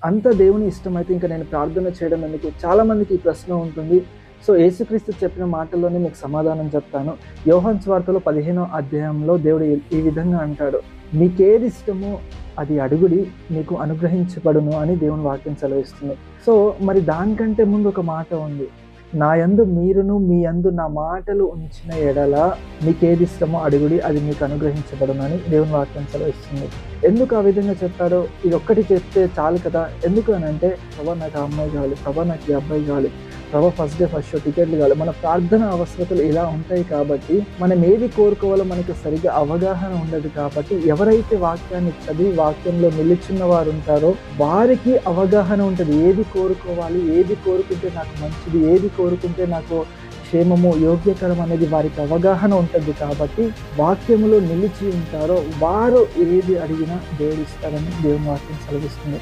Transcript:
అంత దేవుని ఇష్టమైతే ఇంకా నేను ప్రార్థన చేయడం ఎందుకు? చాలామందికి ఈ ప్రశ్న ఉంటుంది. సో, యేసుక్రీస్తు చెప్పిన మాటల్లోనే మీకు సమాధానం చెప్తాను. యోహాను సువార్తలో 15వ అధ్యాయంలో దేవుడు ఈ విధంగా అంటాడు. మీకేది ఇష్టమో అది అడుగుడి, మీకు అనుగ్రహించబడును అని దేవుని వాక్యం సెలవిస్తుంది. సో, మరి దానికంటే ముందు ఒక మాట ఉంది. నా యందు మీరును మీ యందు నా మాటలు ఉంచిన ఎడల మీకేది ఇష్టమో అడుగుడి, అది మీకు అనుగ్రహించబడును అని దేవుని వాక్యం సెలవిస్తుంది. ఎందుకు ఆ విధంగా చెప్పాడో, ఇదొక్కటి చెప్తే చాలు కదా! ఎందుకు అనంటే, ప్రభా నాకు ఆ అమ్మాయి కావాలి, ప్రభా నాకు ఈ అబ్బాయి కావాలి, ప్రభా ఫస్ట్ డే ఫస్ట్ షో టికెట్లు కావాలి. మన ప్రార్థన అవసరతలు ఇలా ఉంటాయి కాబట్టి, మనం ఏది కోరుకోవాలో మనకు సరిగ్గా అవగాహన ఉండదు కాబట్టి, ఎవరైతే వాక్యాన్ని చదివి వాక్యంలో నిలుచున్న వారు ఉంటారో వారికి అవగాహన ఉంటుంది. ఏది కోరుకోవాలి, ఏది కోరుకుంటే నాకు మంచిది, ఏది కోరుకుంటే నాకు క్షేమము, యోగ్యకరం అనేది వారికి అవగాహన ఉంటుంది కాబట్టి, వాక్యములో నిలిచి ఉంటారో వారు ఏది అడిగినా దేవుడు ఇస్తారని దేవుని వాక్యం సెలవిస్తుంది.